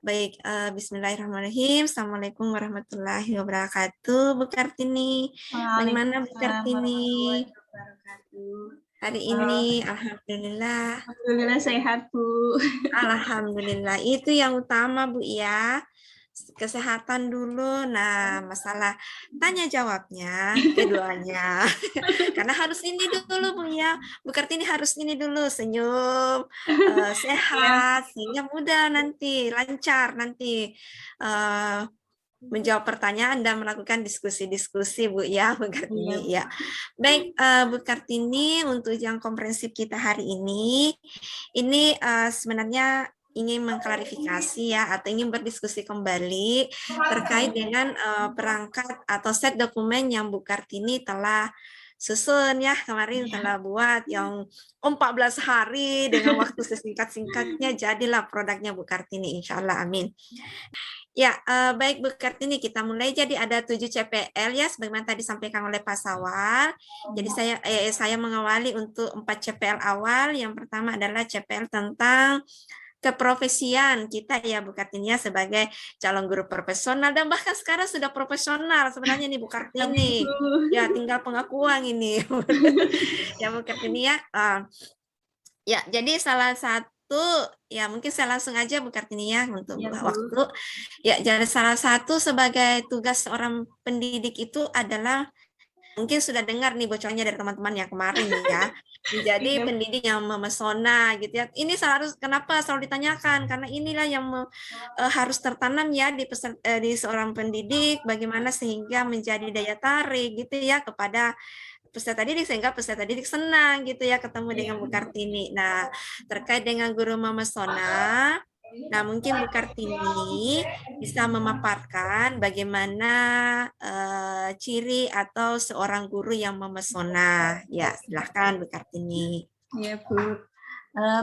Baik, bismillahirrahmanirrahim. Assalamualaikum warahmatullahi wabarakatuh, Bu Kartini. Bagaimana Bu Waalaikumsalam Kartini warahmatullahi wabarakatuh. hari Eh, ini? Alhamdulillah. Alhamdulillah sehat, Bu. Alhamdulillah. Itu yang utama, Bu ya. Kesehatan dulu. Nah, masalah tanya jawabnya, keduanya. Karena harus ini dulu, Bu ya. Bu Kartini harus ini dulu, senyum, Ya, sehat, sehingga mudah nanti, lancar nanti. eh, menjawab pertanyaan dan melakukan diskusi-diskusi Bu ya, Bu iya, Kartini Bu. ya. Baik, Bu Kartini, untuk yang komprehensif kita hari ini sebenarnya ingin mengklarifikasi ya atau ingin berdiskusi kembali terkait dengan perangkat atau set dokumen yang Bu Kartini telah susun ya, kemarin telah buat yang 14 hari dengan waktu sesingkat-singkatnya, jadilah produknya Bu Kartini, insya Allah, amin. Ya, baik Bu Kartini, kita mulai. Jadi ada 7 CPL ya, sebagaimana tadi disampaikan oleh Pak Sawal. Jadi saya mengawali untuk 4 CPL awal. Yang pertama adalah CPL tentang keprofesian kita ya Bu Kartini ya, sebagai calon guru profesional dan bahkan sekarang sudah profesional sebenarnya nih Bu Amin, Kartini. Bu. Ya, tinggal pengakuan ini. Ya Bu Kartini ya. Ya, jadi salah satu, ya mungkin saya langsung aja Bu Kartini ya untuk Iya, Bu. waktu. Ya, jadi salah satu sebagai tugas seorang pendidik itu adalah, mungkin sudah dengar nih bocornya dari teman-teman yang kemarin nih ya, menjadi Iya, Bu. pendidik yang memesona gitu ya. Ini kenapa selalu ditanyakan? Karena inilah yang harus tertanam ya di seorang pendidik, bagaimana sehingga menjadi daya tarik gitu ya kepada peserta didik, sehingga peserta didik senang gitu ya ketemu Iya, dengan Bu Bu. Kartini. Nah, terkait dengan guru memesona, nah mungkin Bu Kartini bisa memaparkan bagaimana ciri atau seorang guru yang memesona. Ya, silahkan Bu Kartini. Iya, Bu.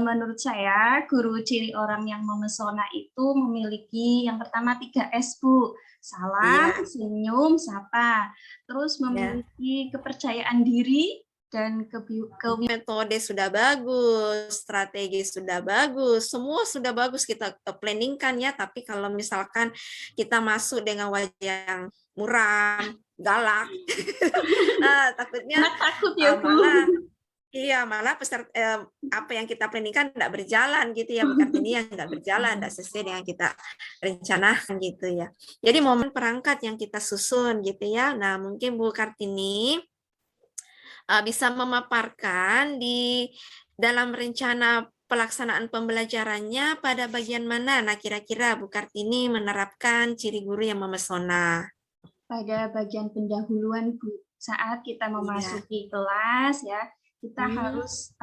Menurut saya, guru ciri orang yang memesona itu memiliki yang pertama 3S, Bu. Salam, Iya, senyum, sapa. Terus ya. memiliki kepercayaan diri dan Metode sudah bagus, strategi sudah bagus, semua sudah bagus kita planningkan ya. Tapi kalau misalkan kita masuk dengan wajah yang muram, galak, takutnya anak takut ya, Bu. malah iya, malah apa yang kita planningkan tidak berjalan gitu ya, Bu Kartini, yang tidak berjalan, tidak sesuai dengan kita rencanakan gitu ya. Jadi momen perangkat yang kita susun gitu ya. Nah, mungkin Bu Kartini bisa memaparkan di dalam rencana pelaksanaan pembelajarannya pada bagian mana. Nah, kira-kira Bu Kartini menerapkan ciri guru yang memesona. Pada bagian pendahuluan, Bu, saat kita Iya. memasuki kelas ya, kita harus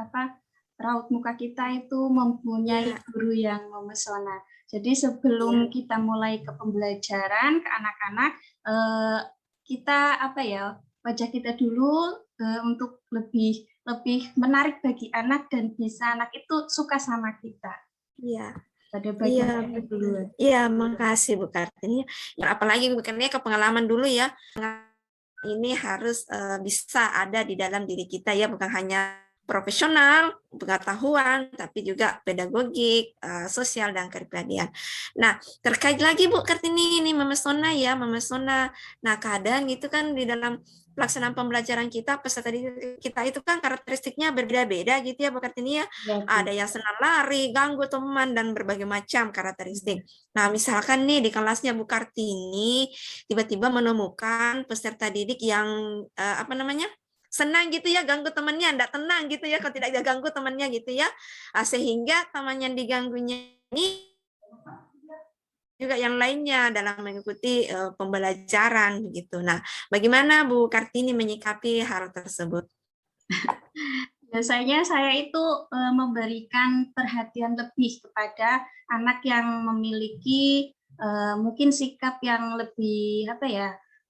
raut muka kita itu mempunyai Iya, guru yang memesona. Jadi iya. sebelum kita mulai ke pembelajaran ke anak-anak, kita wajah kita dulu untuk lebih lebih menarik bagi anak dan bisa anak itu suka sama kita Iya. pada Iya, bagian betul. pendahuluan. Iya, makasih Bu Kartini. Ya, apalagi Bu Kartini ke pengalaman dulu ya. Ini harus bisa ada di dalam diri kita ya, bukan hanya profesional, pengetahuan, tapi juga pedagogik, sosial, dan kepribadian. Nah, terkait lagi Bu Kartini ini memesona ya, memesona. Nah, kadang itu kan di dalam pelaksanaan pembelajaran kita, peserta didik kita itu kan karakteristiknya berbeda-beda gitu ya Bu Kartini ya. Ya, Bu. Ada yang senang lari, ganggu teman, dan berbagai macam karakteristik. Nah, misalkan nih di kelasnya Bu Kartini, tiba-tiba menemukan peserta didik yang senang gitu ya ganggu temannya, enggak tenang gitu ya kalau tidak ganggu temannya gitu ya, sehingga teman yang diganggunya ini juga yang lainnya dalam mengikuti pembelajaran gitu. Nah, bagaimana Bu Kartini menyikapi hal tersebut? Biasanya saya itu memberikan perhatian lebih kepada anak yang memiliki mungkin sikap yang lebih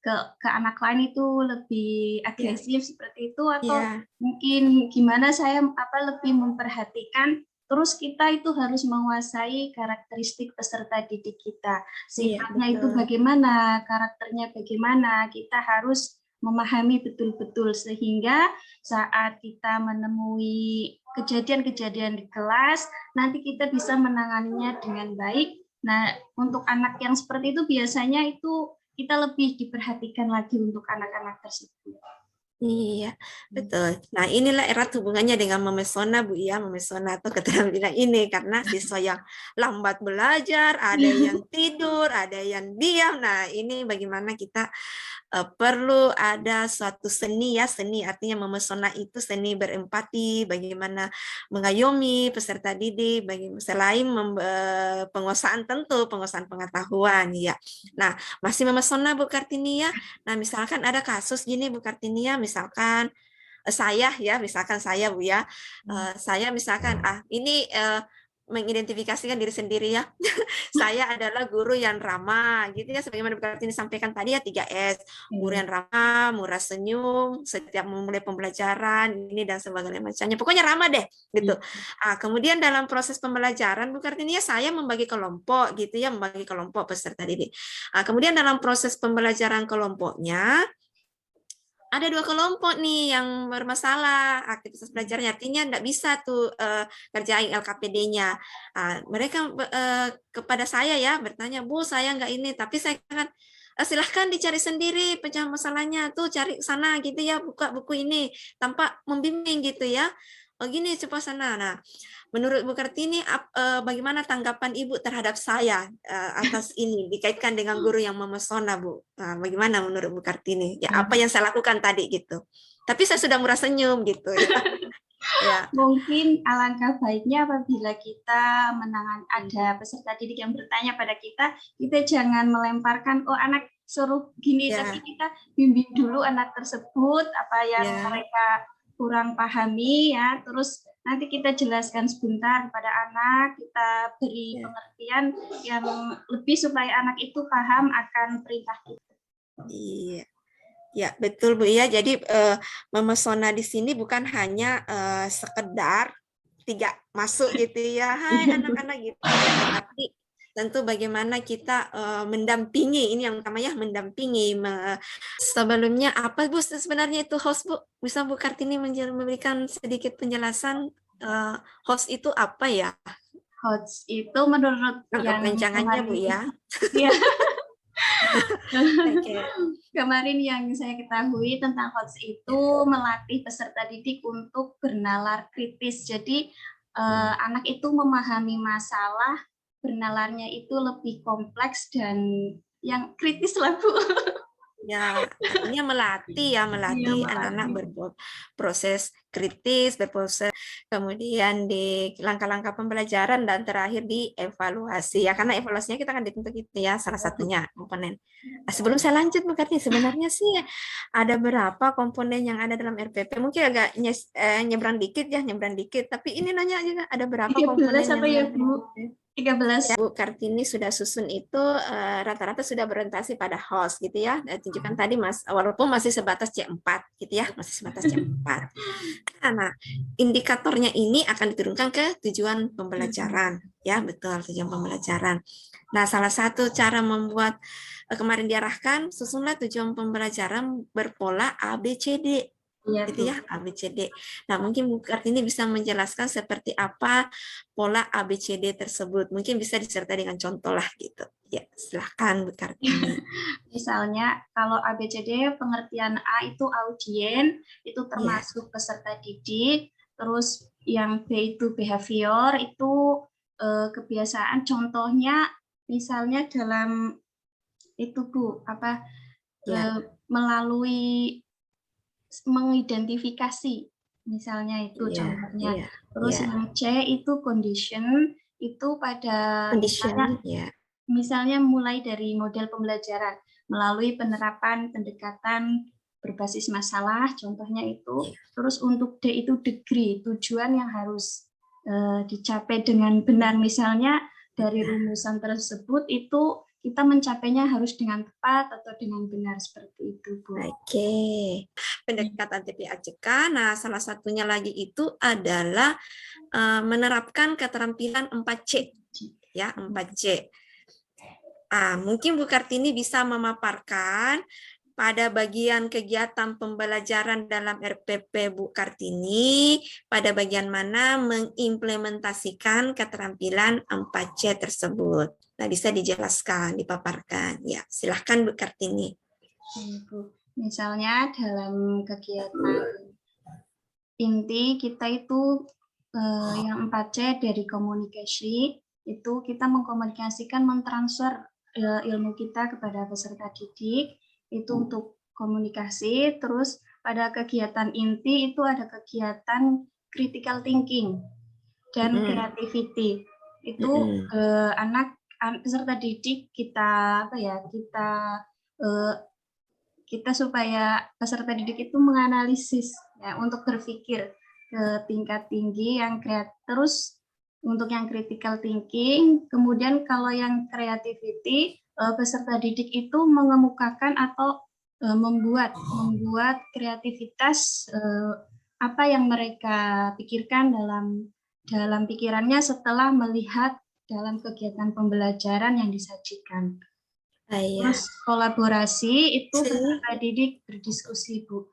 ke anak lain itu lebih Ya, agresif seperti itu, atau ya, mungkin gimana saya lebih memperhatikan. Terus kita itu harus menguasai karakteristik peserta didik kita. iya Sifatnya itu betul. bagaimana, karakternya bagaimana, kita harus memahami betul-betul sehingga saat kita menemui kejadian-kejadian di kelas, nanti kita bisa menanganinya dengan baik Nah, untuk anak yang seperti itu biasanya itu kita lebih diperhatikan lagi untuk anak-anak tersebut. Iya, betul. Nah, inilah erat hubungannya dengan memesona, Bu ya, memesona atau keterampilan ini karena siswa yang lambat belajar, ada yang tidur, ada yang diam. Nah, ini bagaimana kita perlu ada suatu seni ya, seni artinya memesona itu seni berempati, bagaimana mengayomi peserta didik, selain penguasaan tentu, penguasaan pengetahuan ya. Nah, masih memesona Bu Kartini ya. Nah, misalkan ada kasus gini Bu Kartini ya, misalkan misalkan saya Bu ya, saya misalkan ini mengidentifikasikan diri sendiri ya. Saya adalah guru yang ramah gitu ya, sebagaimana Bu Kartini sampaikan tadi ya 3S, guru yang ramah, murah senyum, setiap memulai pembelajaran ini dan sebagainya macamnya. Pokoknya ramah deh gitu. Kemudian dalam proses pembelajaran Bu Kartini ya saya membagi kelompok gitu ya, membagi kelompok peserta didik. Kemudian dalam proses pembelajaran kelompoknya ada 2 kelompok nih yang bermasalah aktivitas belajarnya, artinya enggak bisa tuh kerjain LKPD-nya. Mereka kepada saya ya bertanya, Bu saya enggak ini, tapi saya kan silahkan dicari sendiri pecahan masalahnya tuh, cari sana gitu ya, buka buku ini tanpa membimbing gitu ya. Oh gini coba sana. Nah, menurut Bu Kartini bagaimana tanggapan Ibu terhadap saya atas ini dikaitkan dengan guru yang memesona, Bu? Nah, bagaimana menurut Bu Kartini? Ya apa yang saya lakukan tadi gitu. Tapi saya sudah murah senyum gitu ya. Ya. Mungkin alangkah baiknya apabila kita ada peserta didik yang bertanya pada kita jangan melemparkan, oh anak suruh gini, tapi kita bimbing dulu anak tersebut, apa yang mereka kurang pahami ya, terus nanti kita jelaskan sebentar kepada anak, kita beri pengertian yang lebih supaya anak itu paham akan perintah kita. Iya. Ya, betul Bu ya. Jadi memesona di sini bukan hanya sekedar masuk gitu ya. Hai anak-anak gitu ya. Tapi tentu bagaimana kita mendampingi, ini yang namanya mendampingi. Sebelumnya apa Bu sebenarnya itu host Bu? Bisa Bu Kartini memberikan sedikit penjelasan host itu apa ya? Host itu menurut yang kepanjangannya Bu ya. Iya. Kemarin yang saya ketahui tentang host itu melatih peserta didik untuk bernalar kritis. Jadi anak itu memahami masalah, bernalarnya itu lebih kompleks dan yang kritis lah Bu. Ya, artinya melatih anak-anak berproses kritis, berproses kemudian di langkah-langkah pembelajaran dan terakhir di evaluasi ya, karena evaluasinya kita akan ditentukan gitu ya, salah satunya komponen. Sebelum saya lanjut Bu Kartini, sebenarnya sih ada berapa komponen yang ada dalam RPP, mungkin agak nyebrang dikit, tapi ini nanya juga ada berapa komponen yang ya Bu? 13. Ya, Bu Kartini sudah susun itu rata-rata sudah berorientasi pada host gitu ya. Tunjukkan tadi Mas, walaupun masih sebatas C4 gitu ya, masih sebatas C4. Nah, indikatornya ini akan diturunkan ke tujuan pembelajaran. Ya, betul, tujuan pembelajaran. Nah, salah satu cara membuat kemarin diarahkan, susunlah tujuan pembelajaran berpola ABCD. Gitu ya, ABCD. Nah, mungkin Bu Kartini bisa menjelaskan seperti apa pola ABCD tersebut. Mungkin bisa disertai dengan contoh lah gitu. Ya, silahkan Bu Kartini. Misalnya kalau ABCD pengertian A itu audien, itu termasuk peserta didik. Terus yang B itu behavior, itu kebiasaan. Contohnya misalnya dalam itu Bu, melalui mengidentifikasi, misalnya itu contohnya. Terus yang C itu condition, itu pada misalnya mulai dari model pembelajaran melalui penerapan pendekatan berbasis masalah, contohnya itu. Terus untuk D itu degree, tujuan yang harus dicapai dengan benar, misalnya dari rumusan tersebut itu kita mencapainya harus dengan tepat atau dengan benar, seperti itu Bu. Oke, pendekatan TPACK. Nah, salah satunya lagi itu adalah menerapkan keterampilan 4C, ya 4C. Mungkin Bu Kartini bisa memaparkan pada bagian kegiatan pembelajaran dalam RPP Bu Kartini, pada bagian mana mengimplementasikan keterampilan 4C tersebut. Nah, bisa dijelaskan, dipaparkan. Ya, silahkan Bu Kartini. Ibu. Misalnya dalam kegiatan inti kita itu yang 4C dari komunikasi, itu kita mengkomunikasikan, mentransfer ilmu kita kepada peserta didik, itu untuk komunikasi. Terus pada kegiatan inti itu ada kegiatan critical thinking dan creativity. Itu anak peserta didik kita kita supaya peserta didik itu menganalisis ya, untuk berpikir ke tingkat tinggi yang terus untuk yang critical thinking. Kemudian kalau yang creativity, peserta didik itu mengemukakan atau membuat kreativitas apa yang mereka pikirkan dalam pikirannya setelah melihat dalam kegiatan pembelajaran yang disajikan. Terus kolaborasi itu peserta didik berdiskusi, Bu.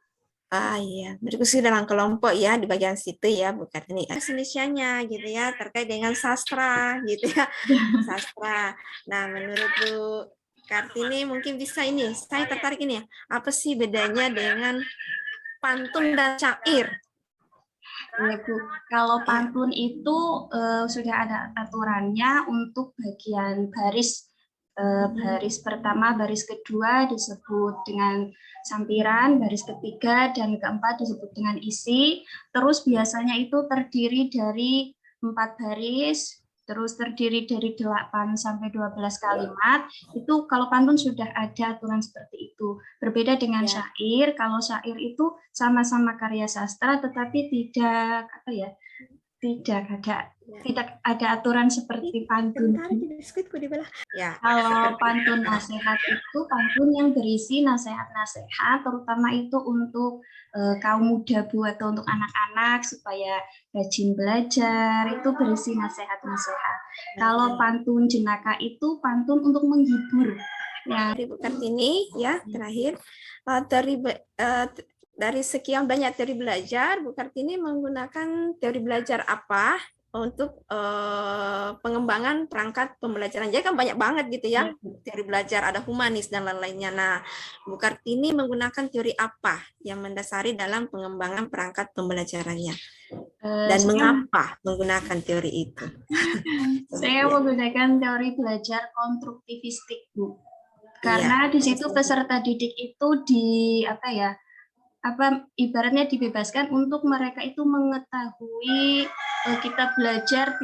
Iya, berdiskusi dalam kelompok ya di bagian situ ya, bukan ini Indonesia-nya gitu ya, terkait dengan sastra gitu ya, sastra. Nah, menurut Bu Kartini mungkin bisa ini, saya tertarik ini ya, apa sih bedanya dengan pantun dan syair? Ya, Bu. Kalau pantun itu sudah ada aturannya untuk bagian baris. Baris pertama, baris kedua disebut dengan sampiran, baris ketiga dan keempat disebut dengan isi. Terus biasanya itu terdiri dari 4 baris, terus terdiri dari 8 sampai 12 kalimat. Itu kalau pantun sudah ada aturan seperti itu. Berbeda dengan syair, kalau syair itu sama-sama karya sastra tetapi tidak ada aturan seperti pantun. Ya. Kalau pantun nasihat itu pantun yang berisi nasihat-nasihat, terutama itu untuk kaum muda, Bu, atau untuk anak-anak supaya rajin belajar, itu berisi nasihat-nasihat. Kalau pantun jenaka itu pantun untuk menghibur. Ya, Bu Kartini, ya terakhir dari sekian banyak teori belajar, Bu Kartini menggunakan teori belajar apa untuk pengembangan perangkat pembelajaran? Jadi kan banyak banget gitu ya, teori belajar, ada humanis dan lain-lainnya. Nah, Bu Kartini menggunakan teori apa yang mendasari dalam pengembangan perangkat pembelajarannya? Dan mengapa menggunakan teori itu? Saya menggunakan teori belajar konstruktivistik, Bu. Karena di situ peserta didik itu ibaratnya dibebaskan untuk mereka itu mengetahui kita belajar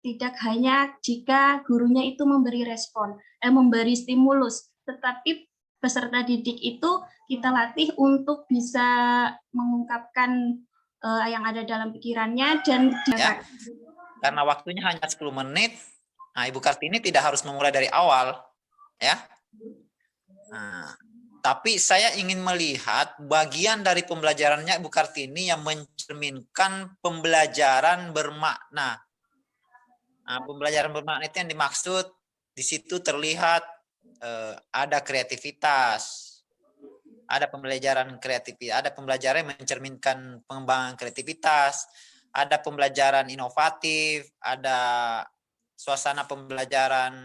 tidak hanya jika gurunya itu memberi respon, memberi stimulus, tetapi peserta didik itu kita latih untuk bisa mengungkapkan yang ada dalam pikirannya dan ya, karena waktunya hanya 10 menit. Nah, Ibu Kartini tidak harus memulai dari awal, ya. Nah, tapi saya ingin melihat bagian dari pembelajarannya Ibu Kartini yang mencerminkan pembelajaran bermakna. Nah, pembelajaran bermakna itu yang dimaksud di situ terlihat ada kreativitas, ada pembelajaran kreativitas, ada pembelajaran yang mencerminkan pengembangan kreativitas, ada pembelajaran inovatif, ada suasana pembelajaran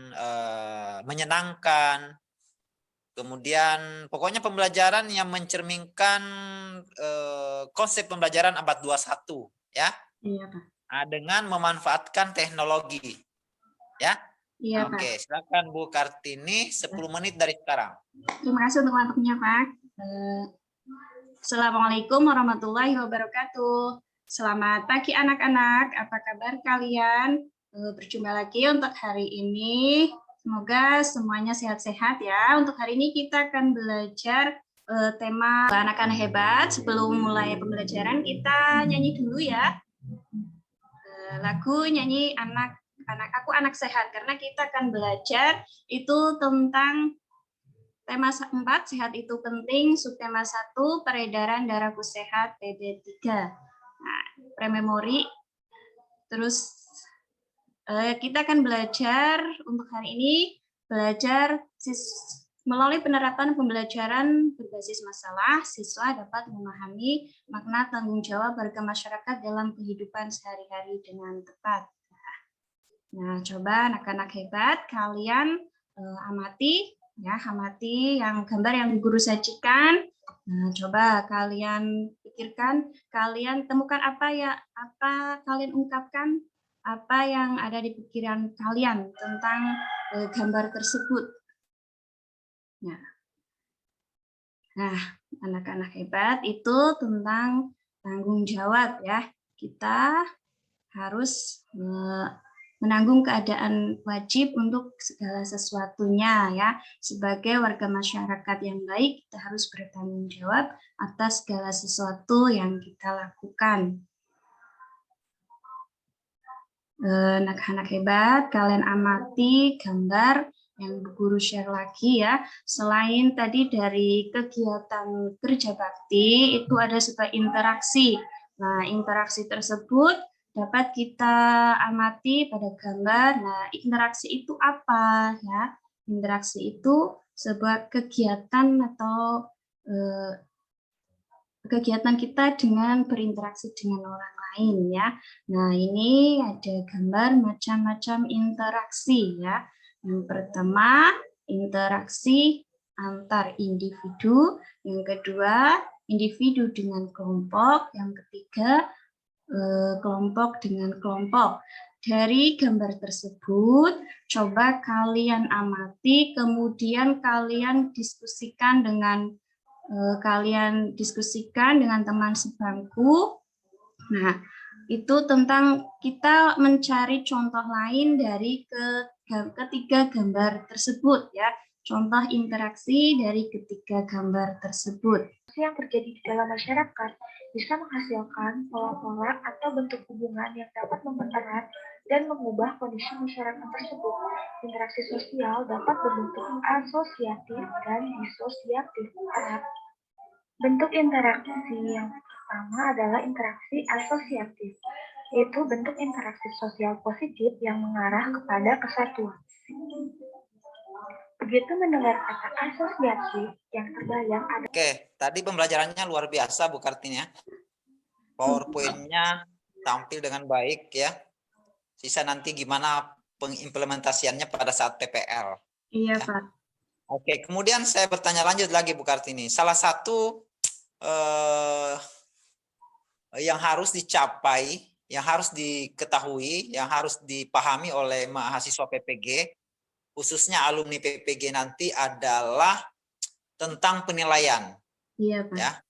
menyenangkan. Kemudian pokoknya pembelajaran yang mencerminkan konsep pembelajaran abad 21 ya. Iya, Pak. Nah, dengan memanfaatkan teknologi. Ya. Iya, Oke, Pak. silakan Bu Kartini 10 menit dari sekarang. Terima kasih untuk waktunya, Pak. Assalamualaikum warahmatullahi wabarakatuh. Selamat pagi anak-anak, apa kabar kalian? Berjumpa lagi untuk hari ini. Semoga semuanya sehat-sehat ya. Untuk hari ini kita akan belajar tema anak-anak hebat. Sebelum mulai pembelajaran kita nyanyi dulu ya. Lagu nyanyi aku anak sehat, karena kita akan belajar itu tentang tema 4, sehat itu penting, subtema 1, peredaran darahku sehat, PB3. Nah, prememori. Terus kita akan belajar untuk hari ini, belajar Melalui penerapan pembelajaran berbasis masalah, siswa dapat memahami makna tanggung jawab warga masyarakat dalam kehidupan sehari-hari dengan tepat. Nah, coba anak-anak hebat, kalian amati yang gambar yang guru sajikan. Nah, coba kalian pikirkan, kalian temukan apa kalian ungkapkan, apa yang ada di pikiran kalian tentang gambar tersebut. Nah, anak-anak hebat itu tentang tanggung jawab ya. Kita harus menanggung keadaan wajib untuk segala sesuatunya ya. Sebagai warga masyarakat yang baik, kita harus bertanggung jawab atas segala sesuatu yang kita lakukan. Anak-anak hebat, kalian amati gambar yang guru share lagi ya. Selain tadi dari kegiatan kerja bakti, itu ada sebuah interaksi. Nah, interaksi tersebut dapat kita amati pada gambar. Nah, interaksi itu apa ya? Interaksi itu sebuah kegiatan atau kegiatan kita dengan berinteraksi dengan orang lain ya. Nah, ini ada gambar macam-macam interaksi ya. Yang pertama, interaksi antar individu, yang kedua, individu dengan kelompok, yang ketiga, kelompok dengan kelompok. Dari gambar tersebut, coba kalian amati, kemudian kalian diskusikan dengan teman sebangku. Nah, itu tentang kita mencari contoh lain dari ketiga gambar tersebut ya. Contoh interaksi dari ketiga gambar tersebut. Yang terjadi di dalam masyarakat bisa menghasilkan pola-pola atau bentuk hubungan yang dapat mempererat dan mengubah kondisi masyarakat tersebut. Interaksi sosial dapat berbentuk asosiatif dan disosiatif. Bentuk interaksi yang pertama adalah interaksi asosiatif, yaitu bentuk interaksi sosial positif yang mengarah kepada kesatuan. Begitu mendengar kata asosiasi, yang terbayang ada... Oke, tadi pembelajarannya luar biasa Bu Kartini ya. PowerPoint-nya tampil dengan baik ya. Sisa nanti gimana pengimplementasiannya pada saat PPL. Iya, ya. Pak. Oke, kemudian saya bertanya lanjut lagi Bu Kartini. Salah satu yang harus dicapai, yang harus diketahui, yang harus dipahami oleh mahasiswa PPG, khususnya alumni PPG nanti adalah tentang penilaian. Iya, Pak. Ya.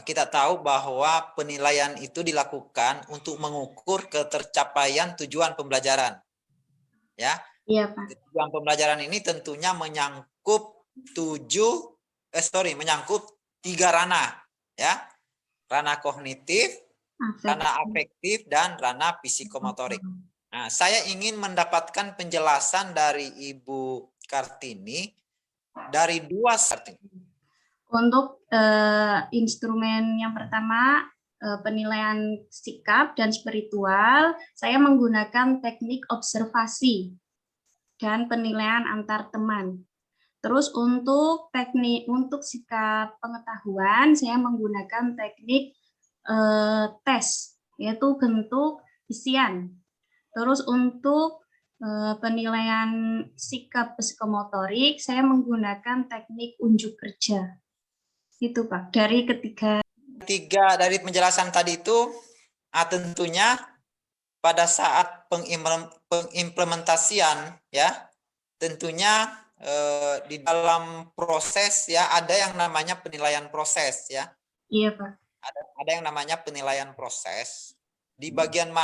Kita tahu bahwa penilaian itu dilakukan untuk mengukur ketercapaian tujuan pembelajaran. Ya. Iya, Pak. Tujuan pembelajaran ini tentunya menyangkut menyangkut 3 ranah, ya. Ranah kognitif, ranah afektif, dan ranah psikomotorik. Nah, saya ingin mendapatkan penjelasan dari Ibu Kartini dari 2 Untuk instrumen yang pertama, penilaian sikap dan spiritual, saya menggunakan teknik observasi dan penilaian antar teman. Terus untuk sikap pengetahuan, saya menggunakan teknik tes, yaitu bentuk isian. Terus untuk penilaian sikap psikomotorik, saya menggunakan teknik unjuk kerja. Itu Pak, dari ketiga dari penjelasan tadi itu, tentunya pada saat pengimplementasian ya, tentunya di dalam proses ya ada yang namanya penilaian proses ya. Iya Pak. Ada yang namanya penilaian proses. Di bagian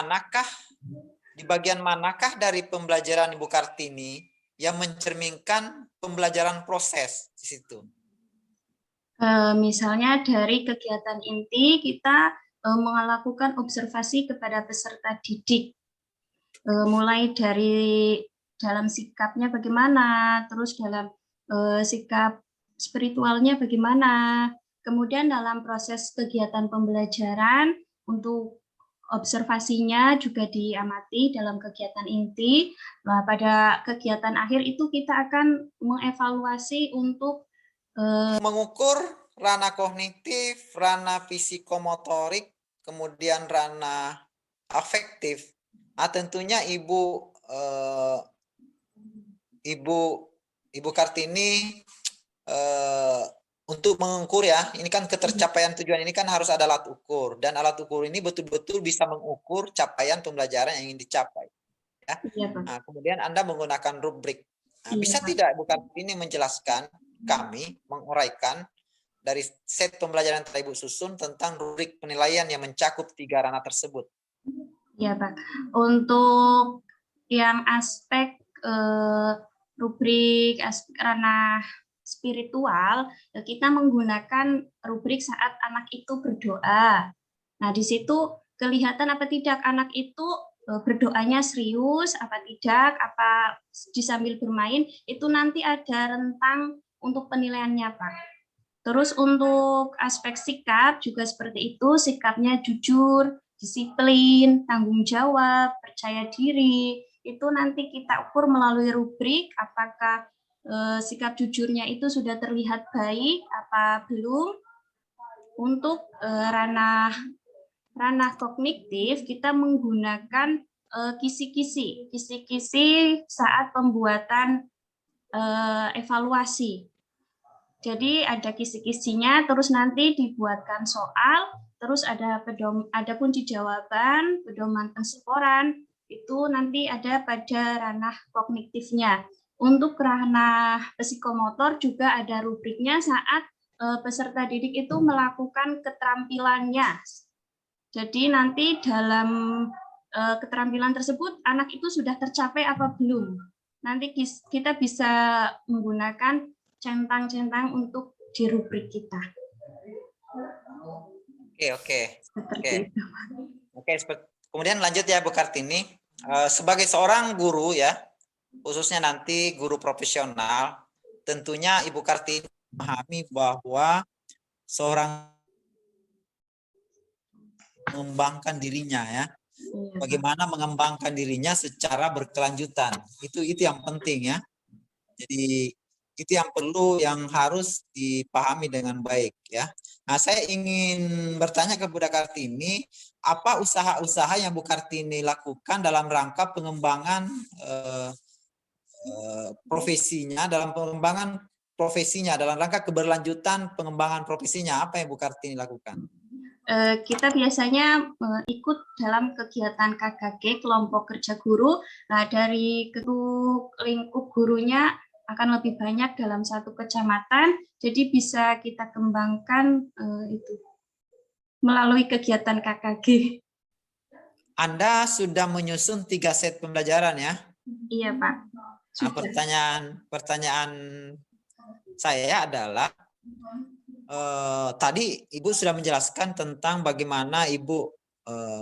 manakah dari pembelajaran Ibu Kartini yang mencerminkan pembelajaran proses di situ? Misalnya dari kegiatan inti kita melakukan observasi kepada peserta didik, mulai dari dalam sikapnya bagaimana, terus dalam sikap spiritualnya bagaimana, kemudian dalam proses kegiatan pembelajaran untuk observasinya juga diamati dalam kegiatan inti. Nah, pada kegiatan akhir itu kita akan mengevaluasi untuk mengukur ranah kognitif, ranah psikomotorik, kemudian ranah afektif. Nah, tentunya Ibu Kartini untuk mengukur ya, ini kan ketercapaian tujuan ini kan harus ada alat ukur, dan alat ukur ini betul-betul bisa mengukur capaian pembelajaran yang ingin dicapai. Ya. Iya, Pak. Nah, kemudian Anda menggunakan rubrik. Nah, Iya, bisa Pak. tidak Bu Kartini menjelaskan kami menguraikan dari set pembelajaran yang Ibu susun tentang rubrik penilaian yang mencakup 3 ranah tersebut? Iya, Pak. Untuk yang aspek rubrik ranah spiritual, kita menggunakan rubrik saat anak itu berdoa. Nah, di situ kelihatan apa tidak anak itu berdoanya serius, apa tidak, apa disambil bermain, itu nanti ada rentang untuk penilaiannya, Pak. Terus untuk aspek sikap juga seperti itu, sikapnya jujur, disiplin, tanggung jawab, percaya diri, itu nanti kita ukur melalui rubrik apakah sikap jujurnya itu sudah terlihat baik apa belum. Untuk ranah kognitif kita menggunakan kisi-kisi saat pembuatan evaluasi. Jadi ada kisi-kisinya, terus nanti dibuatkan soal, terus ada kunci jawaban, pedoman penskoran, itu nanti ada pada ranah kognitifnya. Untuk ranah psikomotor juga ada rubriknya saat peserta didik itu melakukan keterampilannya. Jadi nanti dalam keterampilan tersebut anak itu sudah tercapai apa belum. Nanti kita bisa menggunakan centang-centang untuk di rubrik kita. Oke. Kemudian lanjut ya Bu Kartini. Sebagai seorang guru ya, khususnya nanti guru profesional, tentunya Ibu Kartini memahami bahwa seorang mengembangkan dirinya ya. Bagaimana mengembangkan dirinya secara berkelanjutan. Itu yang penting ya. Jadi itu yang perlu, yang harus dipahami dengan baik ya. Nah, saya ingin bertanya ke Bu Kartini, apa usaha-usaha yang Bu Kartini lakukan dalam rangka pengembangan profesinya, dalam rangka keberlanjutan pengembangan profesinya, apa yang Bu Kartini lakukan? Kita biasanya ikut dalam kegiatan KKG, kelompok kerja guru. Nah, dari lingkup gurunya akan lebih banyak dalam satu kecamatan, jadi bisa kita kembangkan itu melalui kegiatan KKG. Anda sudah menyusun 3 set pembelajaran ya? Iya, Pak. Nah, pertanyaan saya adalah tadi Ibu sudah menjelaskan tentang bagaimana Ibu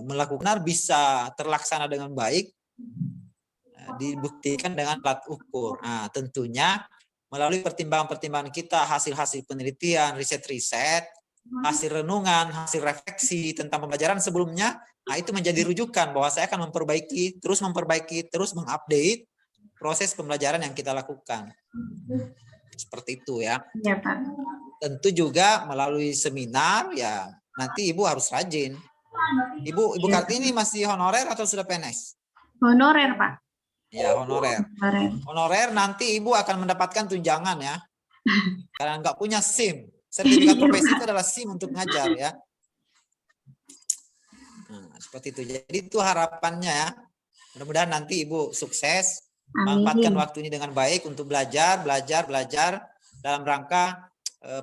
melakukan bisa terlaksana dengan baik, dibuktikan dengan alat ukur. Nah, tentunya melalui pertimbangan-pertimbangan kita, hasil-hasil penelitian, riset-riset, hasil renungan, hasil refleksi tentang pembelajaran sebelumnya, nah itu menjadi rujukan bahwa saya akan terus memperbaiki, terus mengupdate proses pembelajaran yang kita lakukan. Seperti itu ya. Iya, Pak. Tentu juga melalui seminar ya, nanti Ibu harus rajin. Ibu Kartini masih honorer atau sudah PNS? Honorer, Pak. Ya, honorer. Honorer nanti Ibu akan mendapatkan tunjangan ya. Karena nggak punya SIM. Sertifikat profesi itu adalah SIM untuk ngajar ya. Nah, seperti itu. Jadi itu harapannya ya. Mudah-mudahan nanti Ibu sukses. Manfaatkan waktu ini dengan baik untuk belajar dalam rangka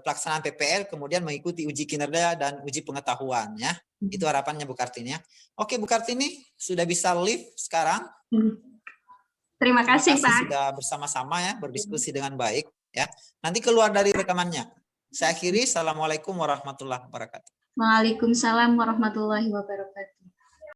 pelaksanaan PPL, kemudian mengikuti uji kinerja dan uji pengetahuan ya. Itu harapannya Bu Kartini ya. Oke Bu Kartini, sudah bisa live sekarang. Terima kasih Pak. Sudah bersama-sama ya, berdiskusi dengan baik ya. Nanti keluar dari rekamannya. Saya akhiri. Assalamualaikum warahmatullahi wabarakatuh. Waalaikumsalam warahmatullahi wabarakatuh.